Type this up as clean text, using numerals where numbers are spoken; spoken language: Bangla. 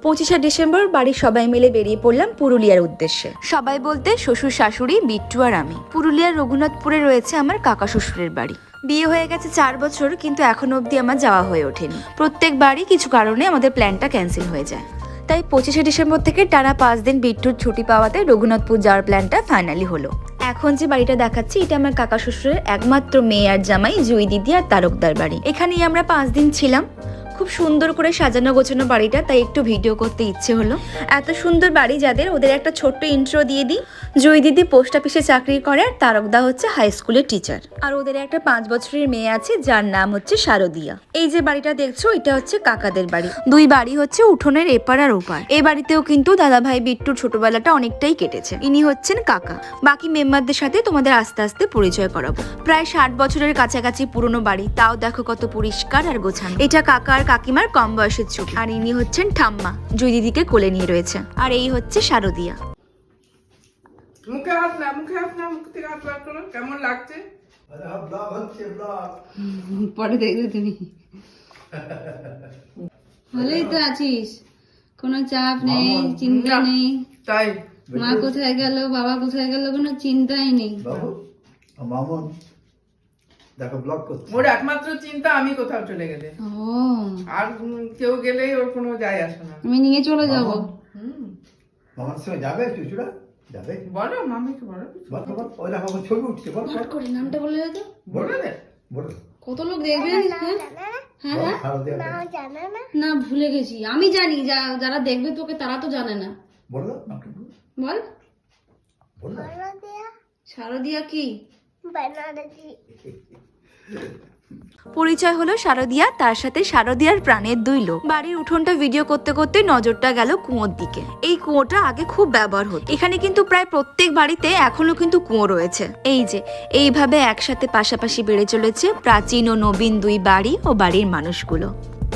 25শে ডিসেম্বর বাড়ির সবাই মিলে বেরিয়ে পড়লাম পুরুলিয়ার উদ্দেশ্যে। সবাই বলতে শ্বশুর শাশুড়ি, বিট্টু আর আমি। পুরুলিয়ার রঘুনাথপুরে রয়েছে আমার কাকা শ্বশুরের বাড়ি। বিয়ে হয়ে গেছে 4 বছর, কিন্তু এখনো অবধি আমার যাওয়া হয়ে ওঠেনি। প্রত্যেকবারই কিছু কারণে আমাদের প্ল্যানটা ক্যান্সেল হয়ে যায়। তাই 25শে ডিসেম্বর থেকে টানা 5 দিন বিট্টুর ছুটি পাওয়াতে রঘুনাথপুর যাওয়ার প্ল্যানটা ফাইনালি হলো। এখন যে বাড়িটা দেখাচ্ছি এটা আমার কাকা শ্বশুরের একমাত্র মেয়ে আর জামাই জুই দিদি আর তারকদার বাড়ি। এখানেই আমরা 5 দিন ছিলাম। খুব সুন্দর করে সাজানো গোছানো বাড়িটা, তাই একটু ভিডিও করতে ইচ্ছে হলো। এত সুন্দর বাড়ি যাদের, ওদের একটা ছোট্ট ইন্ট্রো দিয়ে দিই। জুই দিদি পোস্ট অফিসে চাকরি করে আর তারকদা হচ্ছে হাই স্কুলের টিচার। আর ওদের একটা 5 বছরের মেয়ে আছে যার নাম হচ্ছে শারদিয়া। এই যে বাড়িটা দেখছো এটা হচ্ছে কাকাদের বাড়ি। দুই বাড়ি হচ্ছে উঠোনের এপার আর ওপার। এই বাড়িতেও কিন্তু দাদা ভাই বিট্টুর ছোটবেলাটা অনেকটাই কেটেছে। ইনি হচ্ছেন কাকা। বাকি মেম্বারদের সাথে তোমাদের আস্তে আস্তে পরিচয় করাবো। প্রায় 60 বছরের কাছাকাছি পুরনো বাড়ি, তাও দেখো কত পরিষ্কার আর গোছানো। এটা কাকা আর কাকিমার কম বয়সের ছবি। আর ইনি হচ্ছেন ঠাম্মা, জুই দিদিকে কোলে নিয়ে রয়েছে। আর এই হচ্ছে শারদিয়া। মুখে হাত না, মুখ থেকে হাত বার করো। কেমন লাগছে? পরে দেখবে তুমি। ভালোই তো আছিস, কোনো চাপ নেই, চিন্তা নেই। তাই মা কোথায় গেল, বাবা কোথায় গেল, কোনো চিন্তাই নেই। মামুন দেখো ব্লগ করছে। ওর একমাত্র চিন্তা আমি কোথাও চলে গেলে। ও, আর কেউ গেলেই ওর কোনো যায় আসে না। আমি নিয়ে চলে যাব। মামার সঙ্গে যাবে চুচুড়া? যাবে? বলো মামিকে, বলো বল বল, ওই দেখো আমার ছবি উঠছে, বল বল করে নামটা বলে দাও তো। বলে দে। বলো কত লোক দেখবেন। হ্যাঁ হ্যাঁ বল, হ্যাঁ, ভালো দেবে। না ভুলে গেছি। আমি জানি, যারা দেখবে তোকে তারা তো জানে না। বলো নামটা বলো। বল। বলো শারদিয়া কি? পরিচয় হলো শারদিয়া, তার সাথে শারদিয়ার প্রাণের 2 লোক। বাড়ির উঠোনটা ভিডিও করতে করতে নজরটা গেল কুয়োর দিকে। এই কুয়োটা আগে খুব ব্যবহার হতো। এখানে কিন্তু প্রায় প্রত্যেক বাড়িতে এখনো কিন্তু কুয়ো রয়েছে। এই যে এইভাবে একসাথে পাশাপাশি বেড়ে চলেছে প্রাচীন ও নবীন 2 বাড়ি ও বাড়ির মানুষগুলো।